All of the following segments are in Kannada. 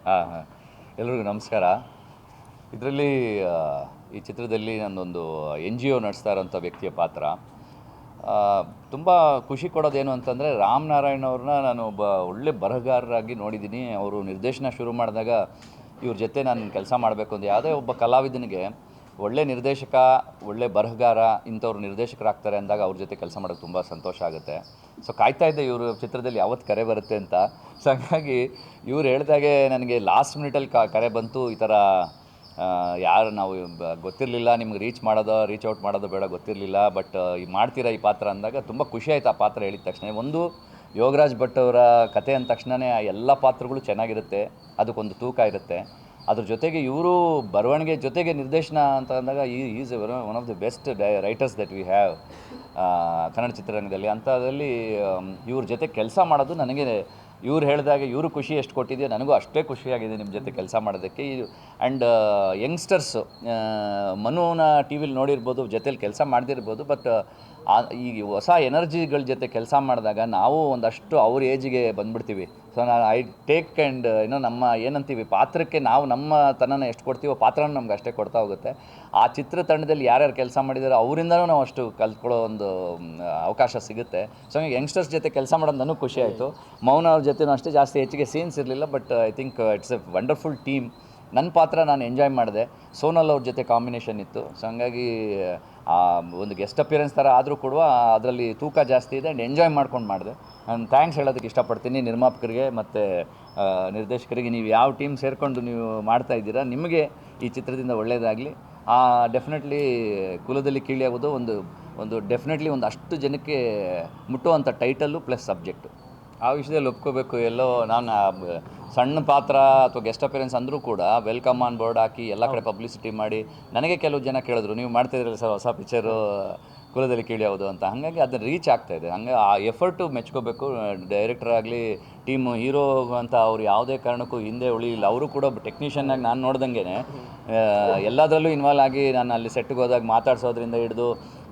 ಹಾಂ ಹಾಂ ಎಲ್ರಿಗೂ ನಮಸ್ಕಾರ. ಇದರಲ್ಲಿ ಈ ಚಿತ್ರದಲ್ಲಿ ನನ್ನೊಂದು ಎನ್ ಜಿ ಒ ನಡೆಸ್ತಾ ಇರೋಂಥ ವ್ಯಕ್ತಿಯ ಪಾತ್ರ. ತುಂಬ ಖುಷಿ ಕೊಡೋದೇನು ಅಂತಂದರೆ, ರಾಮನಾರಾಯಣ್ ಅವ್ರನ್ನ ನಾನು ಒಬ್ಬ ಒಳ್ಳೆ ಬರಹಗಾರರಾಗಿ ನೋಡಿದ್ದೀನಿ. ಅವರು ನಿರ್ದೇಶನ ಶುರು ಮಾಡಿದಾಗ ಇವ್ರ ಜೊತೆ ನಾನು ಕೆಲಸ ಮಾಡಬೇಕು ಅಂತ ಯಾವುದೇ ಒಬ್ಬ ಕಲಾವಿದನಿಗೆ ಒಳ್ಳೆ ನಿರ್ದೇಶಕ, ಒಳ್ಳೆ ಬರಹಗಾರ ಇಂಥವ್ರು ನಿರ್ದೇಶಕರಾಗ್ತಾರೆ ಅಂದಾಗ ಅವ್ರ ಜೊತೆ ಕೆಲಸ ಮಾಡೋಕ್ಕೆ ತುಂಬ ಸಂತೋಷ ಆಗುತ್ತೆ. ಸೊ ಕಾಯ್ತಾ ಇದ್ದೆ ಇವರು ಚಿತ್ರದಲ್ಲಿ ಯಾವತ್ತು ಕರೆ ಬರುತ್ತೆ ಅಂತ. ಸೊ ಹಾಗಾಗಿ ಇವ್ರು ಹೇಳಿದಾಗೆ ನನಗೆ ಲಾಸ್ಟ್ ಮಿನಿಟಲ್ಲಿ ಕರೆ ಬಂತು. ಈ ಥರ ಯಾರು ನಾವು ಗೊತ್ತಿರಲಿಲ್ಲ, ನಿಮ್ಗೆ ರೀಚ್ ಔಟ್ ಮಾಡೋದು ಬೇಡ ಗೊತ್ತಿರಲಿಲ್ಲ, ಬಟ್ ಈ ಮಾಡ್ತೀರಾ ಈ ಪಾತ್ರ ಅಂದಾಗ ತುಂಬ ಖುಷಿ ಆಯಿತು. ಆ ಪಾತ್ರ ಹೇಳಿದ ತಕ್ಷಣ ಒಂದು ಯೋಗರಾಜ್ ಭಟ್ ಅವರ ಕತೆ ಅಂದ ತಕ್ಷಣವೇ ಆ ಎಲ್ಲ ಪಾತ್ರಗಳು ಚೆನ್ನಾಗಿರುತ್ತೆ, ಅದಕ್ಕೊಂದು ತೂಕ ಇರುತ್ತೆ. ಅದ್ರ ಜೊತೆಗೆ ಇವರು ಬರವಣಿಗೆ ಜೊತೆಗೆ ನಿರ್ದೇಶನ ಅಂತ ಅಂದಾಗ is one of the best writers that we have Kannada ಚಿತ್ರರಂಗದಲ್ಲಿ. ಅಂಥದ್ರಲ್ಲಿ ಇವ್ರ ಜೊತೆ ಕೆಲಸ ಮಾಡೋದು ನನಗೆ, ಇವ್ರು ಹೇಳಿದಾಗೆ ಇವರು ಖುಷಿ ಎಷ್ಟು ಕೊಟ್ಟಿದೆಯೋ ನನಗೂ ಅಷ್ಟೇ ಖುಷಿಯಾಗಿದೆ ನಿಮ್ಮ ಜೊತೆ ಕೆಲಸ ಮಾಡೋದಕ್ಕೆ. ಆ್ಯಂಡ್ ಯಂಗ್ಸ್ಟರ್ಸು ಮನುನ ಟಿ ವಿಲಿ ನೋಡಿರ್ಬೋದು, ಜೊತೇಲಿ ಕೆಲಸ ಮಾಡ್ದಿರ್ಬೋದು, ಬಟ್ ಈ ಹೊಸ ಎನರ್ಜಿಗಳ ಜೊತೆ ಕೆಲಸ ಮಾಡಿದಾಗ ನಾವು ಒಂದಷ್ಟು ಅವ್ರ ಏಜಿಗೆ ಬಂದುಬಿಡ್ತೀವಿ. ಸೊ ನಾನು ಐ ಟೇಕ್ ಆ್ಯಂಡ್ ನಮ್ಮ ಏನಂತೀವಿ ಪಾತ್ರಕ್ಕೆ ನಾವು ನಮ್ಮ ತನನ ಎಷ್ಟು ಕೊಡ್ತೀವೋ ಪಾತ್ರನ ನಮ್ಗೆ ಅಷ್ಟೇ ಕೊಡ್ತಾ ಹೋಗುತ್ತೆ. ಆ ಚಿತ್ರತಂಡದಲ್ಲಿ ಯಾರ್ಯಾರು ಕೆಲಸ ಮಾಡಿದಾರೋ ಅವರಿಂದನೂ ನಾವು ಅಷ್ಟು ಕಲ್ತ್ಕೊಳ್ಳೋ ಒಂದು ಅವಕಾಶ ಸಿಗುತ್ತೆ. ಸೊ ಹಂಗೆ ಯಂಗ್ಸ್ಟರ್ಸ್ ಜೊತೆ ಕೆಲಸ ಮಾಡೋದು ನನಗೂ ಖುಷಿ ಆಯಿತು. ಮೌನ ಅವ್ರ ಜೊತೆನೂ ಅಷ್ಟೇ ಜಾಸ್ತಿ ಹೆಚ್ಚಿಗೆ ಸೀನ್ಸ್ ಇರಲಿಲ್ಲ, but I think it's A wonderful team. ನನ್ನ ಪಾತ್ರ ನಾನು ಎಂಜಾಯ್ ಮಾಡಿದೆ. ಸೋನಲ್ ಅವ್ರ ಜೊತೆ ಕಾಂಬಿನೇಷನ್ ಇತ್ತು. ಸೊ ಹಂಗಾಗಿ ಒಂದು ಗೆಸ್ಟ್ ಅಪಿಯರೆನ್ಸ್ ಥರ ಆದರೂ ಕೂಡ ಅದರಲ್ಲಿ ತೂಕ ಜಾಸ್ತಿ ಇದೆ ಆ್ಯಂಡ್ ಎಂಜಾಯ್ ಮಾಡ್ಕೊಂಡು ಮಾಡಿದೆ. ನಾನು ಥ್ಯಾಂಕ್ಸ್ ಹೇಳೋದಕ್ಕೆ ಇಷ್ಟಪಡ್ತೀನಿ ನಿರ್ಮಾಪಕರಿಗೆ ಮತ್ತು ನಿರ್ದೇಶಕರಿಗೆ. ನೀವು ಯಾವ ಟೀಮ್ ಸೇರಿಕೊಂಡು ನೀವು ಮಾಡ್ತಾ ಇದ್ದೀರಾ, ನಿಮಗೆ ಈ ಚಿತ್ರದಿಂದ ಒಳ್ಳೆಯದಾಗಲಿ. ಡೆಫಿನೆಟ್ಲಿ ಕುಲದಲ್ಲಿ ಕೀಳಿಯಾಗೋದು ಒಂದು ಡೆಫಿನೆಟ್ಲಿ ಒಂದು ಅಷ್ಟು ಜನಕ್ಕೆ ಮುಟ್ಟುವಂಥ ಟೈಟಲ್ಲು ಪ್ಲಸ್ ಸಬ್ಜೆಕ್ಟು. ಆ ವಿಷಯದಲ್ಲಿ ಒಪ್ಕೋಬೇಕು. ಎಲ್ಲೋ ನಾನು ಸಣ್ಣ ಪಾತ್ರ ಅಥವಾ ಗೆಸ್ಟ್ ಅಪಿಯರೆನ್ಸ್ ಅಂದರೂ ಕೂಡ ವೆಲ್ಕಮ್ ಆನ್ ಬೋರ್ಡ್ ಹಾಕಿ ಎಲ್ಲ ಕಡೆ ಪಬ್ಲಿಸಿಟಿ ಮಾಡಿ ನನಗೆ ಕೆಲವು ಜನ ಕೇಳಿದ್ರು, ನೀವು ಮಾಡ್ತಾಯಿದ್ರಲ್ಲ ಸರ್ ಹೊಸ ಪಿಕ್ಚರು ಕುಲದಲ್ಲಿ ಕೀಳಿಯೋದು ಅಂತ. ಹಾಗಾಗಿ ಅದನ್ನು ರೀಚ್ ಆಗ್ತಾಯಿದೆ. ಹಂಗೆ ಆ ಎಫರ್ಟು ಮೆಚ್ಕೋಬೇಕು. ಡೈರೆಕ್ಟರ್ ಆಗಲಿ, ಟೀಮು, ಹೀರೋ ಅಂತ ಅವ್ರು ಯಾವುದೇ ಕಾರಣಕ್ಕೂ ಹಿಂದೆ ಉಳಿಯಿಲ್ಲ. ಅವರು ಕೂಡ ಟೆಕ್ನಿಷಿಯನ್ನಾಗಿ ನಾನು ನೋಡ್ದಂಗೆ ಎಲ್ಲದರಲ್ಲೂ ಇನ್ವಾಲ್ವ್ ಆಗಿ, ನಾನು ಅಲ್ಲಿ ಸೆಟ್ಗೆ ಹೋದಾಗ ಮಾತಾಡ್ಸೋದ್ರಿಂದ ಹಿಡಿದು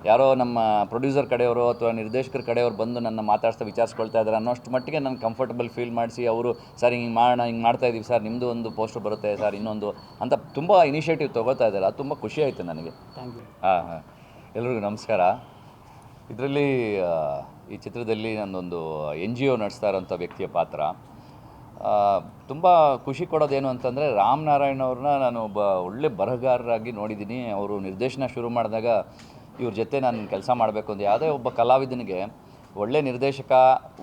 ಯಾರೋ ನಮ್ಮ ಪ್ರೊಡ್ಯೂಸರ್ ಕಡೆಯವರು ಅಥವಾ ನಿರ್ದೇಶಕರ ಕಡೆಯವರು ಬಂದು ನನ್ನ ವಿಚಾರಿಸ್ಕೊಳ್ತಾ ಇದ್ದಾರೆ ಅನ್ನೋಷ್ಟು ಮಟ್ಟಿಗೆ ನಾನು ಕಂಫರ್ಟಬಲ್ ಫೀಲ್ ಮಾಡಿಸಿ, ಅವರು ಸರ್ ಹಿಂಗೆ ಮಾಡೋಣ, ಹಿಂಗೆ ಮಾಡ್ತಾಯಿದ್ದೀವಿ ಸರ್, ನಿಮ್ಮದು ಒಂದು ಪೋಸ್ಟರ್ ಬರುತ್ತೆ ಸರ್, ಇನ್ನೊಂದು ಅಂತ ತುಂಬ ಇನಿಷಿಯೇಟಿವ್ ತೊಗೋತಾ ಇದ್ದಾರೆ. ಅದು ತುಂಬ ಖುಷಿ ಆಯಿತು ನನಗೆ. ಹಾಂ ಹಾಂ ಎಲ್ರಿಗೂ ನಮಸ್ಕಾರ. ಇದರಲ್ಲಿ ಈ ಚಿತ್ರದಲ್ಲಿ ನನ್ನೊಂದು ಎನ್ ಜಿ ಒ ನಡೆಸ್ತಾ ಇರೋಂಥ ವ್ಯಕ್ತಿಯ ಪಾತ್ರ. ತುಂಬ ಖುಷಿ ಕೊಡೋದೇನು ಅಂತಂದರೆ, ರಾಮನಾರಾಯಣ್ ಅವ್ರನ್ನ ನಾನು ಒಬ್ಬ ಒಳ್ಳೆ ಬರಹಗಾರರಾಗಿ ನೋಡಿದ್ದೀನಿ. ಅವರು ನಿರ್ದೇಶನ ಶುರು ಮಾಡಿದಾಗ ಇವ್ರ ಜೊತೆ ನಾನು ಕೆಲಸ ಮಾಡಬೇಕು ಅಂತ ಯಾವುದೇ ಒಬ್ಬ ಕಲಾವಿದನಿಗೆ ಒಳ್ಳೆ ನಿರ್ದೇಶಕ,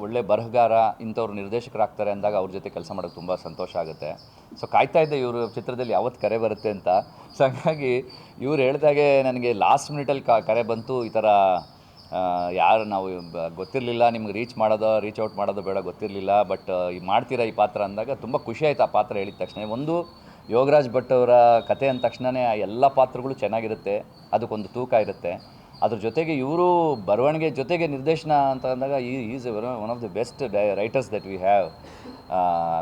ಒಳ್ಳೆ ಬರಹಗಾರ ಇಂಥವ್ರು ನಿರ್ದೇಶಕರಾಗ್ತಾರೆ ಅಂದಾಗ ಅವ್ರ ಜೊತೆ ಕೆಲಸ ಮಾಡೋಕ್ಕೆ ತುಂಬ ಸಂತೋಷ ಆಗುತ್ತೆ. ಸೊ ಕಾಯ್ತಾ ಇದ್ದೆ ಇವರು ಚಿತ್ರದಲ್ಲಿ ಯಾವತ್ತು ಕರೆ ಬರುತ್ತೆ ಅಂತ. ಸೊ ಹಾಗಾಗಿ ಇವ್ರು ಹೇಳಿದಾಗೆ ನನಗೆ ಲಾಸ್ಟ್ ಮಿನಿಟಲ್ಲಿ ಕರೆ ಬಂತು. ಈ ಥರ ಯಾರು ನಾವು ಗೊತ್ತಿರಲಿಲ್ಲ, ನಿಮ್ಗೆ ರೀಚ್ ಔಟ್ ಮಾಡೋದು ಬೇಡ ಗೊತ್ತಿರಲಿಲ್ಲ, ಬಟ್ ಈ ಮಾಡ್ತೀರಾ ಈ ಪಾತ್ರ ಅಂದಾಗ ತುಂಬ ಖುಷಿ ಆಯಿತು. ಆ ಪಾತ್ರ ಹೇಳಿದ ತಕ್ಷಣ ಒಂದು ಯೋಗರಾಜ್ ಭಟ್ ಅವರ ಕತೆ ಅಂದ ತಕ್ಷಣವೇ ಆ ಎಲ್ಲ ಪಾತ್ರಗಳು ಚೆನ್ನಾಗಿರುತ್ತೆ, ಅದಕ್ಕೊಂದು ತೂಕ ಇರುತ್ತೆ. ಅದ್ರ ಜೊತೆಗೆ ಇವರು ಬರವಣಿಗೆ ಜೊತೆಗೆ ನಿರ್ದೇಶನ ಅಂತ ಅಂದಾಗ is one of the best writers that we have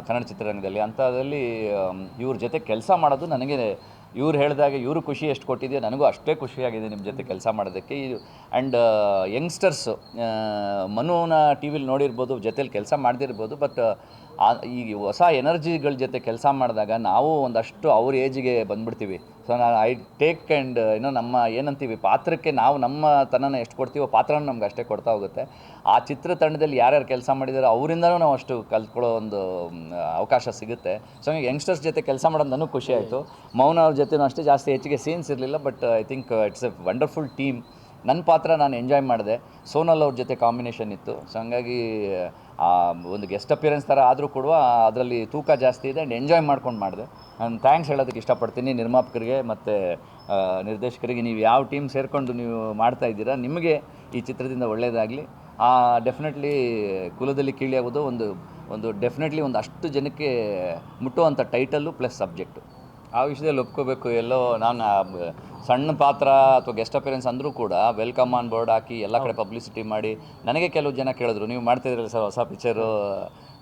Kannada ಚಿತ್ರರಂಗದಲ್ಲಿ. ಅಂಥದ್ರಲ್ಲಿ ಇವ್ರ ಜೊತೆ ಕೆಲಸ ಮಾಡೋದು ನನಗೆ, ಇವ್ರು ಹೇಳಿದಾಗೆ ಇವರು ಖುಷಿ ಎಷ್ಟು ಕೊಟ್ಟಿದೆಯೋ ನನಗೂ ಅಷ್ಟೇ ಖುಷಿಯಾಗಿದೆ ನಿಮ್ಮ ಜೊತೆ ಕೆಲಸ ಮಾಡೋದಕ್ಕೆ. ಆ್ಯಂಡ್ ಯಂಗ್ಸ್ಟರ್ಸು ಮನುನ ಟಿ ವಿಲಿ ನೋಡಿರ್ಬೋದು, ಜೊತೇಲಿ ಕೆಲಸ ಮಾಡ್ದಿರ್ಬೋದು, ಬಟ್ ಈ ಹೊಸ ಎನರ್ಜಿಗಳ ಜೊತೆ ಕೆಲಸ ಮಾಡಿದಾಗ ನಾವು ಒಂದಷ್ಟು ಅವ್ರ ಏಜಿಗೆ ಬಂದುಬಿಡ್ತೀವಿ. ಸೊ ನಾನು ಐ ಟೇಕ್ ಆ್ಯಂಡ್ ನಮ್ಮ ಏನಂತೀವಿ ಪಾತ್ರಕ್ಕೆ ನಾವು ನಮ್ಮ ತನನ ಎಷ್ಟು ಕೊಡ್ತೀವೋ ಪಾತ್ರನ ನಮ್ಗೆ ಅಷ್ಟೇ ಕೊಡ್ತಾ ಹೋಗುತ್ತೆ. ಆ ಚಿತ್ರತಂಡದಲ್ಲಿ ಯಾರ್ಯಾರು ಕೆಲಸ ಮಾಡಿದಾರೋ ಅವರಿಂದನೂ ನಾವು ಅಷ್ಟು ಕಲ್ತ್ಕೊಳ್ಳೋ ಒಂದು ಅವಕಾಶ ಸಿಗುತ್ತೆ. ಸೊ ಹಂಗೆ ಯಂಗ್ಸ್ಟರ್ಸ್ ಜೊತೆ ಕೆಲಸ ಮಾಡೋದು ನನಗೂ ಖುಷಿ ಆಯಿತು. ಮೌನ ಅವ್ರ ಜೊತೆನೂ ಅಷ್ಟೇ ಜಾಸ್ತಿ ಹೆಚ್ಚಿಗೆ ಸೀನ್ಸ್ ಇರಲಿಲ್ಲ, but I think it's A wonderful team. ನನ್ನ ಪಾತ್ರ ನಾನು ಎಂಜಾಯ್ ಮಾಡಿದೆ. ಸೋನಲ್ ಅವ್ರ ಜೊತೆ ಕಾಂಬಿನೇಷನ್ ಇತ್ತು. ಸೊ ಹಂಗಾಗಿ ಒಂದು ಗೆಸ್ಟ್ ಅಪಿಯರೆನ್ಸ್ ಥರ ಆದರೂ ಕೂಡ ಅದರಲ್ಲಿ ತೂಕ ಜಾಸ್ತಿ ಇದೆ ಆ್ಯಂಡ್ ಎಂಜಾಯ್ ಮಾಡ್ಕೊಂಡು ಮಾಡಿದೆ. ನಾನು ಥ್ಯಾಂಕ್ಸ್ ಹೇಳೋದಕ್ಕೆ ಇಷ್ಟಪಡ್ತೀನಿ ನಿರ್ಮಾಪಕರಿಗೆ ಮತ್ತು ನಿರ್ದೇಶಕರಿಗೆ. ನೀವು ಯಾವ ಟೀಮ್ ಸೇರಿಕೊಂಡು ನೀವು ಮಾಡ್ತಾ ಇದ್ದೀರಾ, ನಿಮಗೆ ಈ ಚಿತ್ರದಿಂದ ಒಳ್ಳೆಯದಾಗಲಿ. ಡೆಫಿನೆಟ್ಲಿ ಕುಲದಲ್ಲಿ ಕೀಳಿಯಾಗೋದು ಒಂದು ಡೆಫಿನೆಟ್ಲಿ ಒಂದು ಅಷ್ಟು ಜನಕ್ಕೆ ಮುಟ್ಟುವಂಥ ಟೈಟಲ್ಲು ಪ್ಲಸ್ ಸಬ್ಜೆಕ್ಟು. ಆ ವಿಷಯದಲ್ಲಿ ಒಪ್ಕೋಬೇಕು. ಎಲ್ಲೋ ನಾನು ಸಣ್ಣ ಪಾತ್ರ ಅಥವಾ ಗೆಸ್ಟ್ ಅಪಿಯರೆನ್ಸ್ ಅಂದರೂ ಕೂಡ ವೆಲ್ಕಮ್ ಆನ್ ಬೋರ್ಡ್ ಹಾಕಿ ಎಲ್ಲ ಕಡೆ ಪಬ್ಲಿಸಿಟಿ ಮಾಡಿ ನನಗೆ ಕೆಲವು ಜನ ಕೇಳಿದ್ರು, ನೀವು ಮಾಡ್ತಾಯಿದ್ರಲ್ಲ ಸರ್ ಹೊಸ ಪಿಕ್ಚರು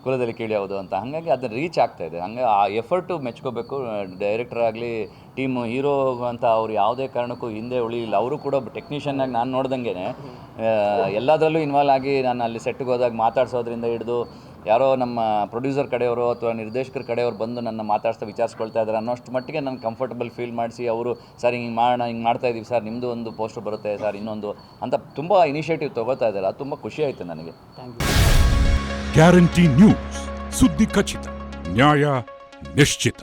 ಕುಲದಲ್ಲಿ ಕೀಳಿಯೋದು ಅಂತ. ಹಾಗಾಗಿ ಅದನ್ನು ರೀಚ್ ಆಗ್ತಾಯಿದೆ. ಹಂಗೆ ಆ ಎಫರ್ಟು ಮೆಚ್ಕೋಬೇಕು. ಡೈರೆಕ್ಟರ್ ಆಗಲಿ, ಟೀಮು, ಹೀರೋ ಅಂತ ಅವ್ರು ಯಾವುದೇ ಕಾರಣಕ್ಕೂ ಹಿಂದೆ ಉಳಿಯಿಲ್ಲ. ಅವರು ಕೂಡ ಟೆಕ್ನಿಷಿಯನ್ನಾಗಿ ನಾನು ನೋಡ್ದಂಗೆ ಎಲ್ಲದರಲ್ಲೂ ಇನ್ವಾಲ್ವ್ ಆಗಿ, ನಾನು ಅಲ್ಲಿ ಸೆಟ್ಗೆ ಹೋದಾಗ ಮಾತಾಡ್ಸೋದ್ರಿಂದ ಹಿಡಿದು ಯಾರೋ ನಮ್ಮ ಪ್ರೊಡ್ಯೂಸರ್ ಕಡೆಯವರು ಅಥವಾ ನಿರ್ದೇಶಕರ ಕಡೆಯವರು ಬಂದು ನನ್ನ ಮಾತಾಡ್ತಾ ವಿಚಾರಿಸ್ಕೊಳ್ತಾ ಇದ್ದಾರೆ ಅನ್ನೋಷ್ಟು ಮಟ್ಟಿಗೆ ನಾನು ಕಂಫರ್ಟಬಲ್ ಫೀಲ್ ಮಾಡಿಸಿ ಅವರು ಸರ್ ಹಿಂಗೆ ಮಾಡೋಣ ಹಿಂಗೆ ಮಾಡ್ತಾ ಇದ್ದೀವಿ ಸರ್ ನಿಮ್ಮದು ಒಂದು ಪೋಸ್ಟರ್ ಬರುತ್ತೆ ಸರ್ ಇನ್ನೊಂದು ಅಂತ ತುಂಬ ಇನಿಷಿಯೇಟಿವ್ ತೊಗೋತಾ ಇದ್ದಾರೆ. ಅದು ತುಂಬ ಖುಷಿ ಆಯಿತು ನನಗೆ. ಗ್ಯಾರಂಟಿ ನ್ಯೂಸ್, ಸುದ್ದಿ ಖಚಿತ, ನ್ಯಾಯ ನಿಶ್ಚಿತ.